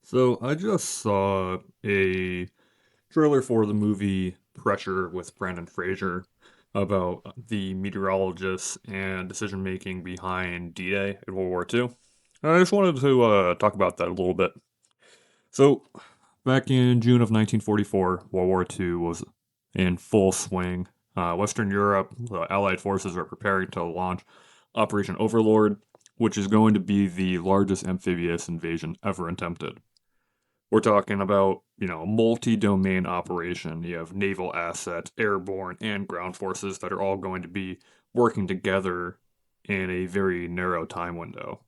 So I just saw a trailer for the movie Pressure with Brendan Fraser about the meteorologists and decision making behind D-Day in World War II. And I just wanted to talk about that a little bit. So back in June of 1944, World War II was in full swing. Western Europe, the Allied forces are preparing to launch Operation Overlord, which is going to be the largest amphibious invasion ever attempted. We're talking about, multi-domain operation. You have naval assets, airborne and ground forces that are all going to be working together in a very narrow time window.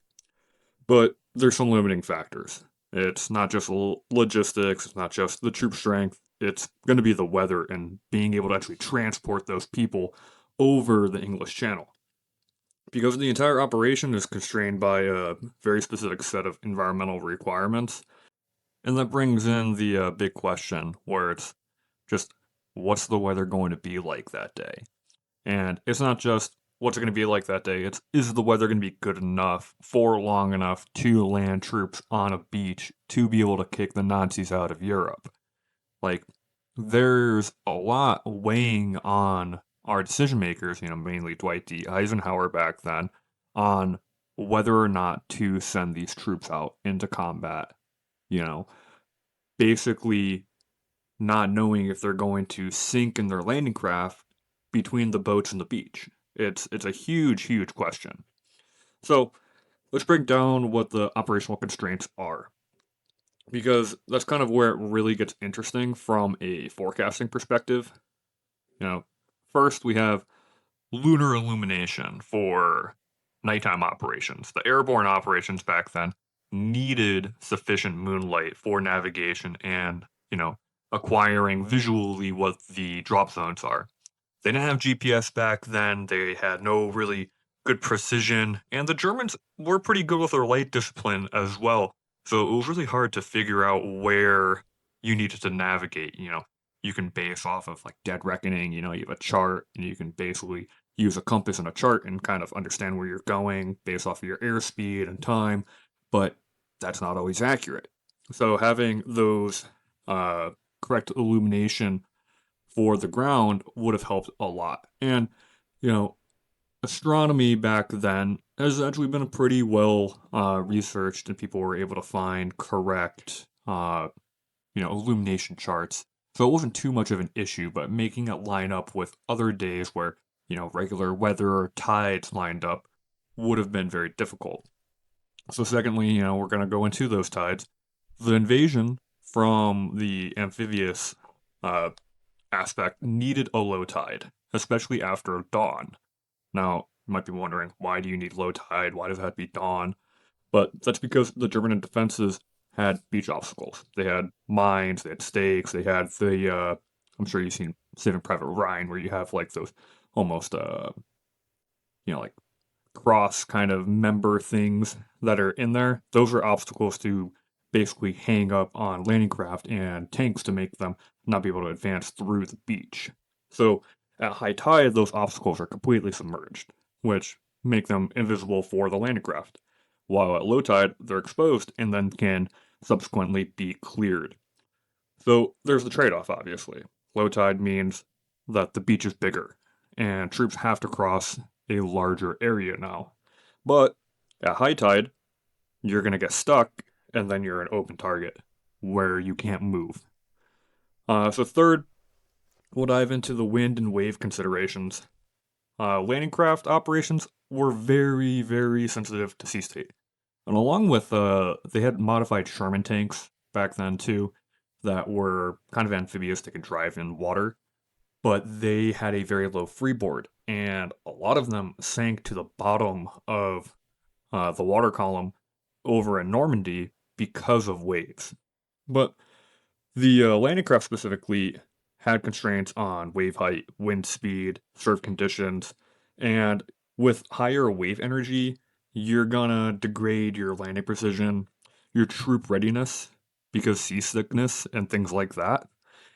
But there's some limiting factors. It's not just logistics, it's not just the troop strength, it's going to be the weather and being able to actually transport those people over the English Channel. Because the entire operation is constrained by a very specific set of environmental requirements, and that brings in the big question where it's just what's the weather going to be like that day? And it's not just what's it going to be like that day, it's is the weather going to be good enough for long enough to land troops on a beach to be able to kick the Nazis out of Europe? Like, there's a lot weighing on our decision makers, mainly Dwight D. Eisenhower back then, on whether or not to send these troops out into combat. You know, basically not knowing if they're going to sink in their landing craft between the boats and the beach. It's a huge question. So let's break down what the operational constraints are, because that's kind of where it really gets interesting from a forecasting perspective. You know, first we have lunar illumination for nighttime operations. The airborne operations back then needed sufficient moonlight for navigation and, acquiring visually what the drop zones are. They didn't have GPS back then, they had no really good precision, and the Germans were pretty good with their light discipline as well. So it was really hard to figure out where you needed to navigate. You can base off of like Dead Reckoning, you have a chart and you can basically use a compass and a chart and kind of understand where you're going based off of your airspeed and time, but that's not always accurate. So having those uh, correct illumination for the ground would have helped a lot. And, you know, astronomy back then has actually been pretty well researched, and people were able to find correct, illumination charts. So it wasn't too much of an issue, but making it line up with other days where, regular weather or tides lined up would have been very difficult. So, secondly, we're going to go into those tides. The invasion from the amphibious uh, aspect needed a low tide, especially after dawn. Now, you might be wondering, why do you need low tide? Why does it have to be dawn? But that's because the German defenses had beach obstacles. They had mines, they had stakes, they had I'm sure you've seen Saving Private Ryan, where you have like those almost, like cross kind of member things that are in there. Those are obstacles to basically hang up on landing craft and tanks to make them not be able to advance through the beach. So at high tide, those obstacles are completely submerged, which make them invisible for the landing craft. While at low tide, they're exposed and then can subsequently be cleared. So there's the trade off, obviously. Low tide means that the beach is bigger, and troops have to cross a larger area now. But at high tide, you're going to get stuck, and then you're an open target where you can't move. So, third, we'll dive into the wind and wave considerations. Landing craft operations were very sensitive to sea state. And along with, they had modified Sherman tanks back then too, that were kind of amphibious, they could drive in water, but they had a very low freeboard, and a lot of them sank to the bottom of the water column over in Normandy because of waves. But the landing craft specifically had constraints on wave height, wind speed, surf conditions, and with higher wave energy, you're gonna degrade your landing precision, your troop readiness, because seasickness and things like that,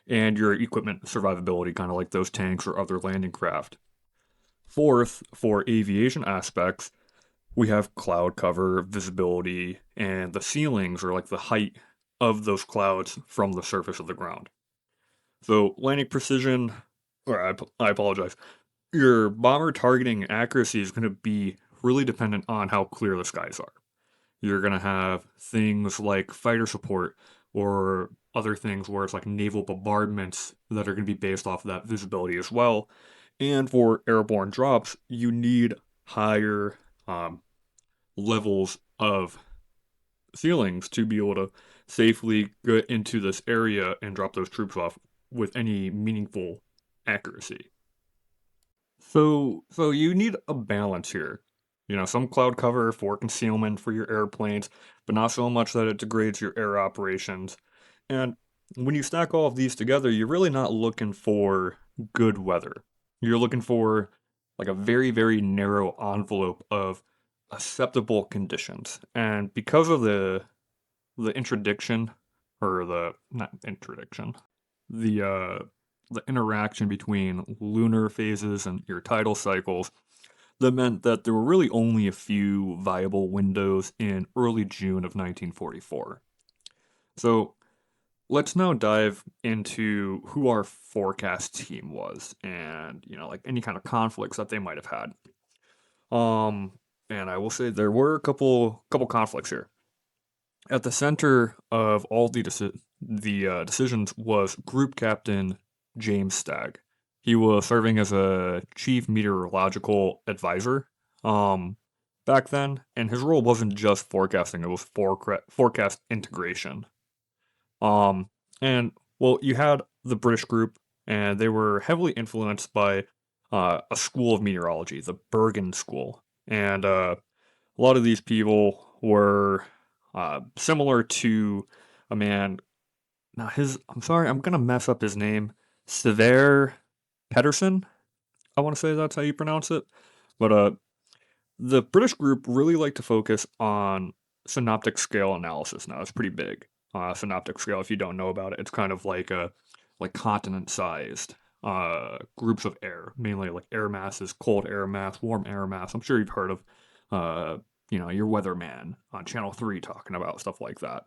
and your equipment survivability, kind of like those tanks or other landing craft. Fourth, for aviation aspects, we have cloud cover, visibility, and the ceilings, or like the height of those clouds from the surface of the ground. So landing precision, I apologize, your bomber targeting accuracy is going to be really dependent on how clear the skies are. You're going to have things like fighter support or other things where it's like naval bombardments that are going to be based off of that visibility as well. And for airborne drops, you need higher levels of ceilings to be able to safely get into this area and drop those troops off with any meaningful accuracy. So you need a balance here. You know, some cloud cover for concealment for your airplanes, but not so much that it degrades your air operations. And when you stack all of these together, you're really not looking for good weather. You're looking for like a very, very narrow envelope of acceptable conditions. And because of the interdiction, or the not interdiction, the the interaction between lunar phases and your tidal cycles, that meant that there were really only a few viable windows in early June of 1944. So let's now dive into who our forecast team was and, like any kind of conflicts that they might have had. And I will say there were a couple conflicts here. At the center of all the decisions was Group Captain James Stagg. He was serving as a chief meteorological advisor back then, and his role wasn't just forecasting; it was forecast integration. And well, you had the British group, and they were heavily influenced by a school of meteorology, the Bergen School, and a lot of these people were similar to a man. Now, I'm sorry, I'm gonna mess up his name. Sverre Pedersen. I want to say that's how you pronounce it. But the British group really liked to focus on synoptic scale analysis. Now, it's pretty big. Synoptic scale, if you don't know about it, it's kind of like continent-sized groups of air, mainly like air masses, cold air mass, warm air mass. I'm sure you've heard of, your weatherman on Channel 3 talking about stuff like that.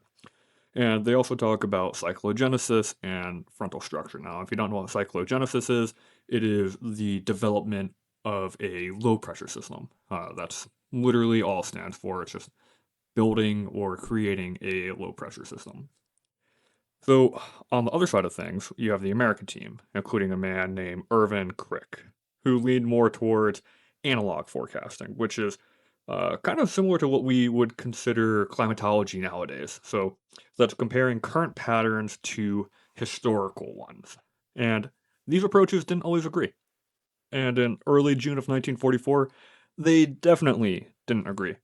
And they also talk about cyclogenesis and frontal structure. Now, if you don't know what cyclogenesis is, it is the development of a low pressure system. That's literally all it stands for. It's just building or creating a low pressure system. So, on the other side of things, you have the American team, including a man named Irvin Crick, who leaned more towards analog forecasting, which is kind of similar to what we would consider climatology nowadays. So that's comparing current patterns to historical ones. And these approaches didn't always agree. And in early June of 1944, they definitely didn't agree.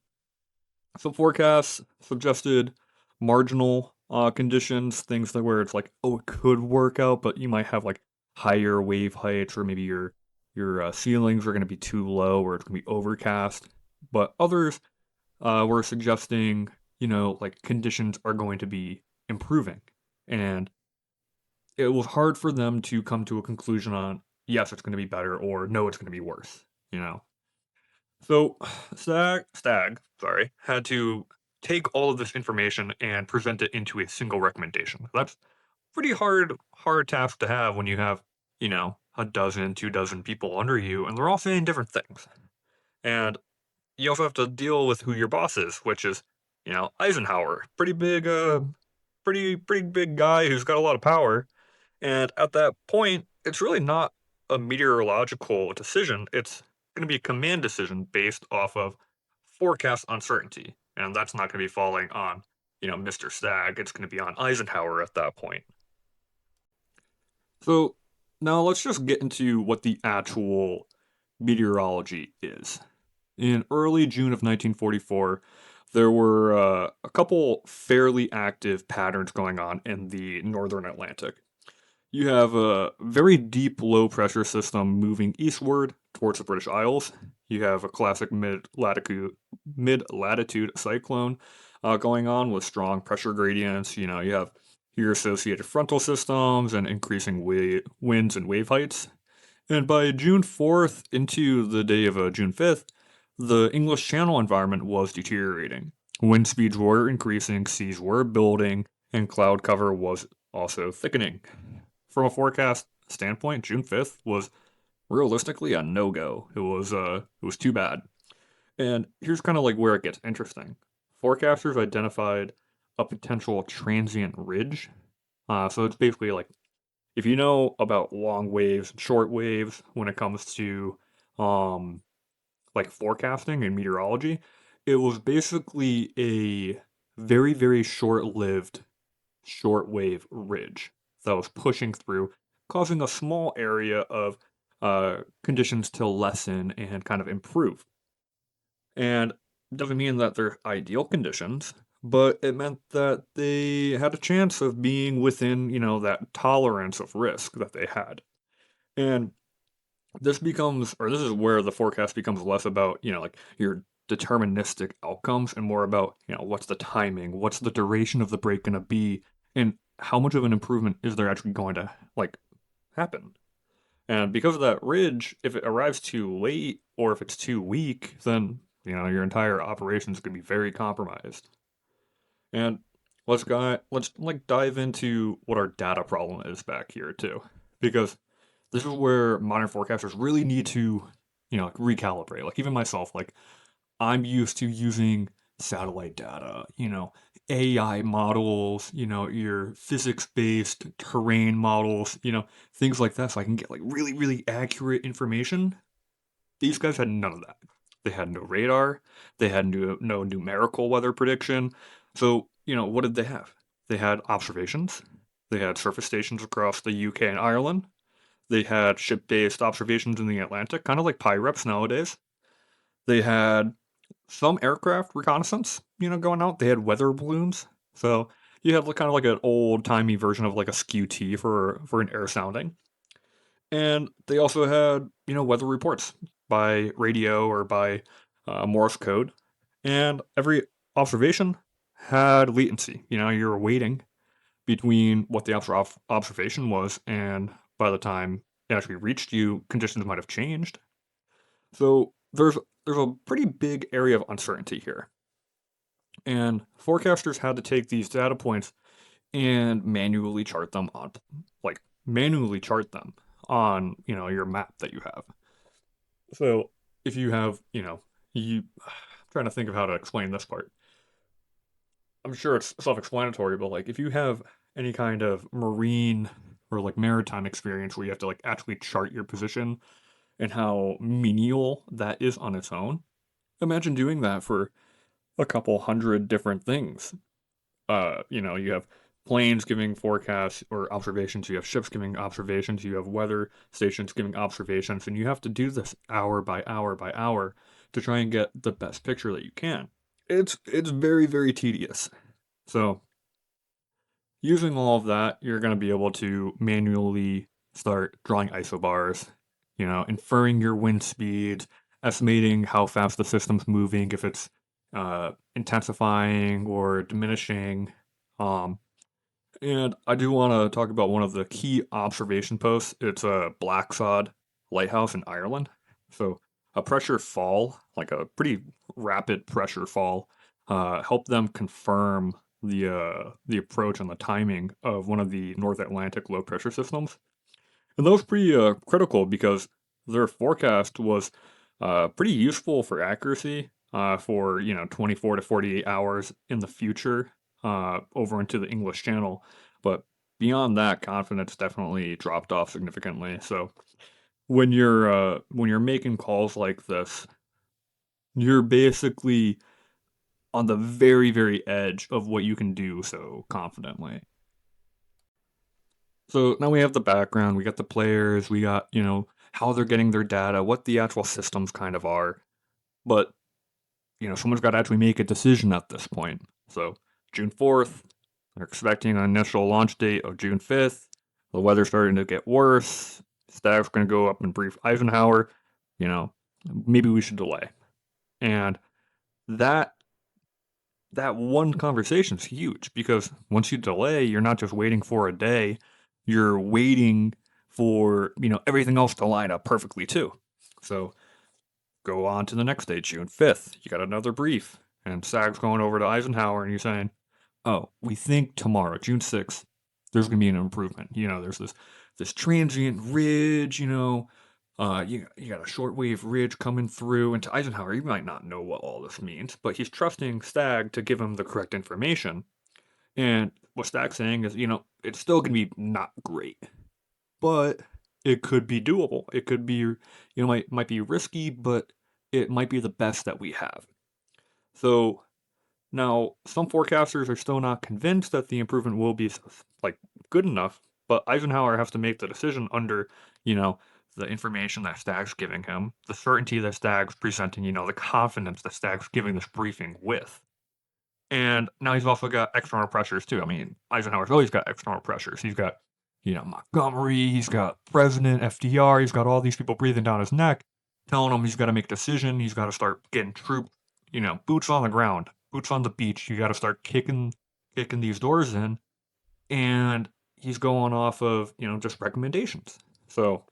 So forecasts suggested marginal conditions, things that where it's like, oh, it could work out, but you might have like higher wave heights, or maybe your ceilings are going to be too low, or it's going to be overcast. But others were suggesting, like conditions are going to be improving. And it was hard for them to come to a conclusion on, yes, it's going to be better, or no, it's going to be worse. So Stagg, had to take all of this information and present it into a single recommendation. That's pretty hard task to have when you have, a dozen, 2 dozen people under you, and they're all saying different things. And you also have to deal with who your boss is, which is, Eisenhower. Pretty big, pretty big guy who's got a lot of power. And at that point, it's really not a meteorological decision. It's going to be a command decision based off of forecast uncertainty. And that's not going to be falling on, Mr. Stagg. It's going to be on Eisenhower at that point. So now let's just get into what the actual meteorology is. In early June of 1944, there were a couple fairly active patterns going on in the northern Atlantic. You have a very deep low pressure system moving eastward towards the British Isles. You have a classic mid-latitude cyclone going on with strong pressure gradients. You have your associated frontal systems and increasing winds and wave heights. And by June 4th into the day of June 5th, the English Channel environment was deteriorating. Wind speeds were increasing, seas were building, and cloud cover was also thickening. From a forecast standpoint, June 5th was realistically a no-go. It was too bad. And here's kind of like where it gets interesting. Forecasters identified a potential transient ridge. So it's basically like if you know about long waves and short waves when it comes to um, like forecasting and meteorology, it was basically a very, very short-lived shortwave ridge that was pushing through, causing a small area of conditions to lessen and kind of improve. And it doesn't mean that they're ideal conditions, but it meant that they had a chance of being within, that tolerance of risk that they had. And this is where the forecast becomes less about, like your deterministic outcomes and more about, what's the timing, what's the duration of the break going to be, and how much of an improvement is there actually going to, like, happen. And because of that ridge, if it arrives too late or if it's too weak, then, your entire operation is going to be very compromised. And let's like dive into what our data problem is back here too, because this is where modern forecasters really need to, like recalibrate. Like even myself, like I'm used to using satellite data, AI models, your physics-based terrain models, things like that, so I can get like really, really accurate information. These guys had none of that. They had no radar. They had no numerical weather prediction. So, what did they have? They had observations. They had surface stations across the UK and Ireland. They had ship-based observations in the Atlantic, kind of like PIREPs nowadays. They had some aircraft reconnaissance, going out. They had weather balloons. So you had kind of like an old-timey version of like a SKU-T for an air sounding. And they also had, weather reports by radio or by Morse code. And every observation had latency. You were waiting between what the observation was and by the time it actually reached you, conditions might have changed. So there's a pretty big area of uncertainty here. And forecasters had to take these data points and manually chart them on, your map that you have. So if you have, I'm trying to think of how to explain this part. I'm sure it's self-explanatory, but like if you have any kind of marine or like maritime experience where you have to like actually chart your position and how menial that is on its own, imagine doing that for a couple hundred different things. You have planes giving forecasts or observations, you have ships giving observations, you have weather stations giving observations, and you have to do this hour by hour by hour to try and get the best picture that you can. It's very, very tedious. So using all of that, you're going to be able to manually start drawing isobars, inferring your wind speeds, estimating how fast the system's moving, if it's intensifying or diminishing. Um, and I do want to talk about one of the key observation posts. It's a Blacksod lighthouse in Ireland. So a pressure fall, like a pretty rapid pressure fall, helped them confirm the approach and the timing of one of the North Atlantic low pressure systems. And that was pretty critical because their forecast was pretty useful for accuracy for 24 to 48 hours in the future over into the English Channel. But beyond that, confidence definitely dropped off significantly. So when you're making calls like this, you're basically on the very, very edge of what you can do so confidently. So now we have the background, we got the players, we got, how they're getting their data, what the actual systems kind of are. But, someone's got to actually make a decision at this point. So June 4th, they're expecting an initial launch date of June 5th. The weather's starting to get worse. Staff's going to go up and brief Eisenhower. Maybe we should delay. And that that one conversation is huge because once you delay, you're not just waiting for a day, you're waiting for, everything else to line up perfectly too. So go on to the next day, June 5th. You got another brief, and SAG's going over to Eisenhower and you're saying, oh, we think tomorrow, June 6th, there's going to be an improvement. There's this transient ridge, you got a shortwave ridge coming through. And to Eisenhower, he might not know what all this means, but he's trusting Stagg to give him the correct information. And what Stagg's saying is, it's still going to be not great, but it could be doable. It could be, might be risky, but it might be the best that we have. So now, some forecasters are still not convinced that the improvement will be like good enough, but Eisenhower has to make the decision under, you know, the information that Stagg's giving him, the certainty that Stagg's presenting, the confidence that Stagg's giving this briefing with. And now he's also got external pressures too. I mean, Eisenhower's always got external pressures. He's got, Montgomery, he's got President FDR, he's got all these people breathing down his neck, telling him he's got to make a decision. He's got to start getting troops, boots on the ground, boots on the beach. You got to start kicking these doors in, and he's going off of just recommendations. So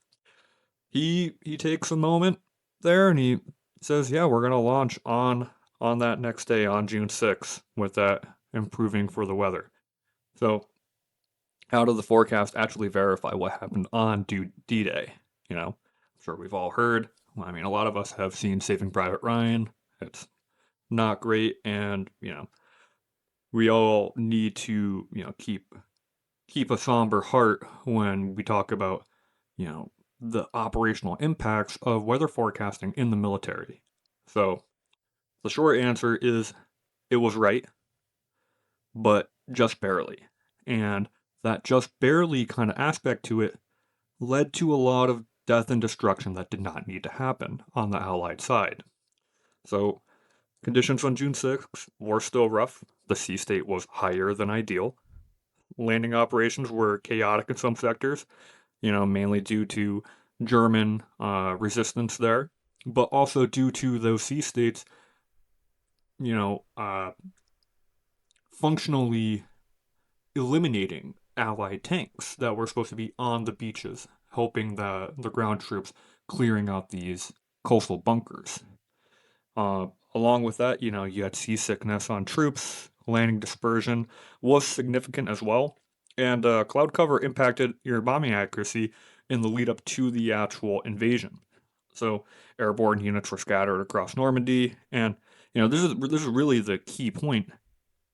he takes a moment there and he says, "Yeah, we're gonna launch on that next day on June 6th with that improving for the weather." So how did the forecast actually verify what happened on D-Day? I'm sure we've all heard. I mean, a lot of us have seen Saving Private Ryan. It's not great, and we all need to keep a somber heart when we talk about you know the operational impacts of weather forecasting in the military. So the short answer is it was right, but just barely. And that just barely kind of aspect to it led to a lot of death and destruction that did not need to happen on the Allied side. So conditions on June 6th were still rough. The sea state was higher than ideal. Landing operations were chaotic in some sectors, mainly due to German resistance there, but also due to those sea states, you know, uh, functionally eliminating Allied tanks that were supposed to be on the beaches, helping the ground troops clearing out these coastal bunkers. Along with that, you had seasickness on troops, landing dispersion was significant as well, and cloud cover impacted your bombing accuracy in the lead up to the actual invasion. So airborne units were scattered across Normandy, and this is really the key point.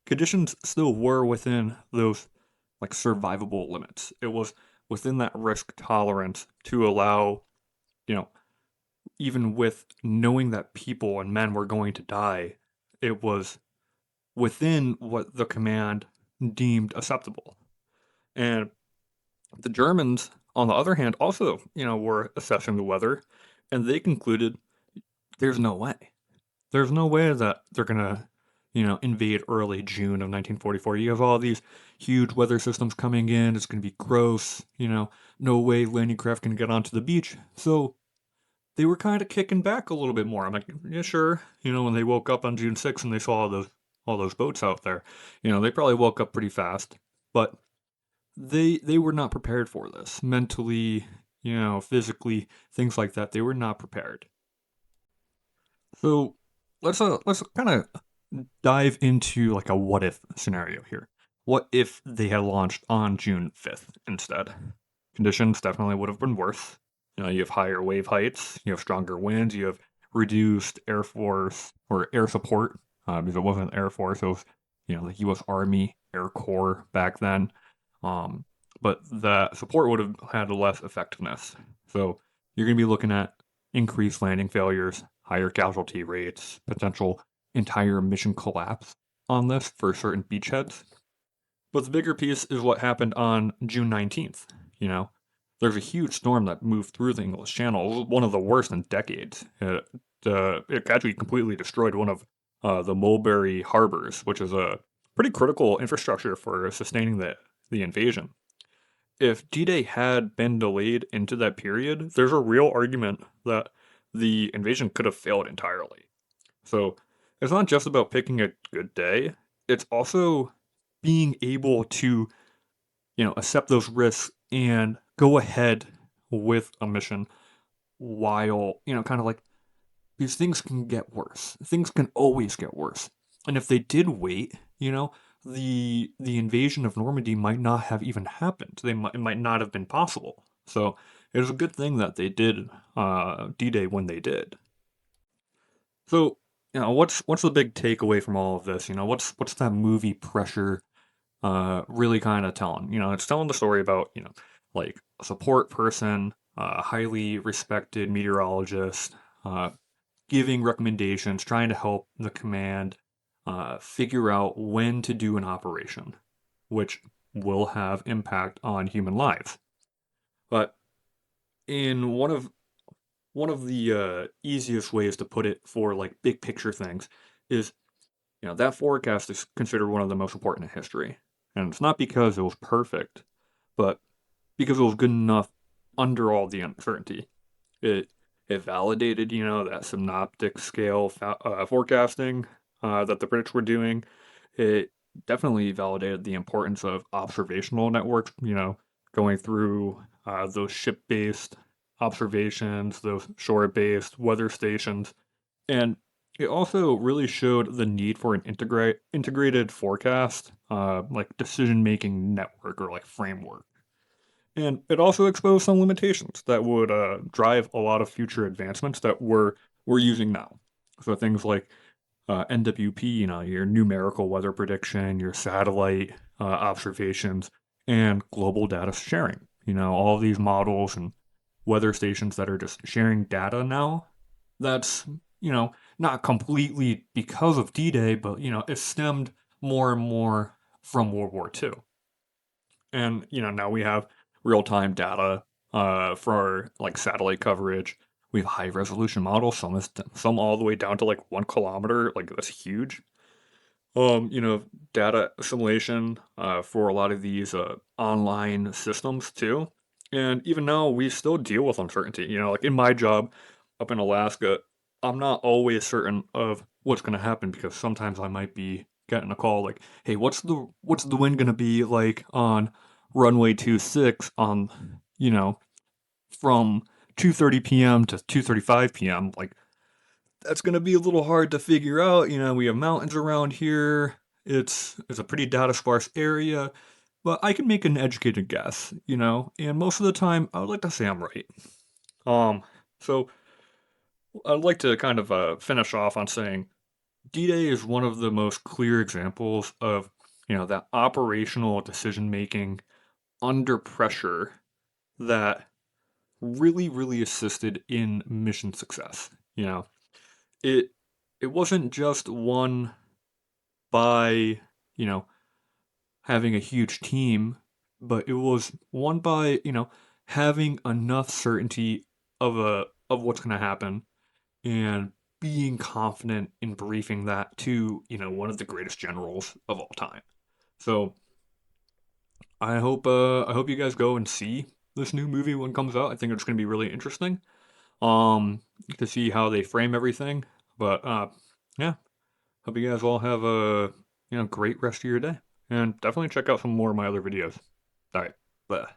Conditions still were within those like survivable limits. It was within that risk tolerance to allow, you know, even with knowing that people and men were going to die, it was within what the command deemed acceptable. And the Germans, on the other hand, also, were assessing the weather, and they concluded there's no way. There's no way that they're gonna, invade early June of 1944. You have all these huge weather systems coming in. It's gonna be gross. No way landing craft can get onto the beach. So they were kind of kicking back a little bit more. I'm like, yeah, sure. When they woke up on June 6th and they saw all those boats out there, they probably woke up pretty fast, but they were not prepared for this mentally, physically, things like that. They were not prepared. So let's kind of dive into like a what if scenario here. What if they had launched on June 5th instead? Conditions definitely would have been worse. You have higher wave heights, you have stronger winds, you have reduced Air Force or air support, because it wasn't Air Force, it was, the U.S. Army Air Corps back then. Um, but the support would have had less effectiveness. So you're going to be looking at increased landing failures, higher casualty rates, potential entire mission collapse on this for certain beachheads. But the bigger piece is what happened on June 19th. You know, there's a huge storm that moved through the English Channel, one of the worst in decades. It actually completely destroyed one of the Mulberry harbors, which is a pretty critical infrastructure for sustaining the invasion. If D-Day had been delayed into that period, there's a real argument that the invasion could have failed entirely. So it's not just about picking a good day, it's also being able to, accept those risks and go ahead with a mission while, kind of like these things can get worse. Things can always get worse. And if they did wait, the invasion of Normandy might not have even happened. It might not have been possible. So it was a good thing that they did D-Day when they did. So, what's the big takeaway from all of this? What's that movie Pressure really kind of telling? It's telling the story about, like a support person, a highly respected meteorologist, giving recommendations, trying to help the command figure out when to do an operation, which will have impact on human lives. But in one of the easiest ways to put it for like big picture things is, that forecast is considered one of the most important in history. And it's not because it was perfect, but because it was good enough under all the uncertainty. It it validated, that synoptic scale forecasting that the British were doing. It definitely validated the importance of observational networks, going through those ship-based observations, those shore-based weather stations, and it also really showed the need for an integrated forecast, like decision-making network or like framework. And it also exposed some limitations that would drive a lot of future advancements that we're using now. So things like NWP, your numerical weather prediction, your satellite observations, and global data sharing. All these models and weather stations that are just sharing data now. That's, not completely because of D-Day, but, it stemmed more and more from World War II. And, now we have real-time data for like satellite coverage. We have high resolution models, some all the way down to like 1 kilometer. Like that's huge. Um, you know, Data assimilation for a lot of these online systems too. And even now, we still deal with uncertainty. Like in my job up in Alaska, I'm not always certain of what's going to happen because sometimes I might be getting a call like, "Hey, what's the wind going to be like on runway 26 on, you know, from 2:30 p.m. to 2:35 p.m." Like that's gonna be a little hard to figure out. We have mountains around here. It's a pretty data sparse area, but I can make an educated guess. And most of the time, I would like to say I'm right. So I'd like to kind of finish off on saying D-Day is one of the most clear examples of that operational decision making under pressure that really really assisted in mission success. It it wasn't just won by, you know, having a huge team, but it was won by, having enough certainty of what's going to happen and being confident in briefing that to, one of the greatest generals of all time. So, I hope you guys go and see this new movie when it comes out. I think it's going to be really interesting um to see how they frame everything. But yeah, hope you guys all have a great rest of your day, and definitely check out some more of my other videos. All right, bye.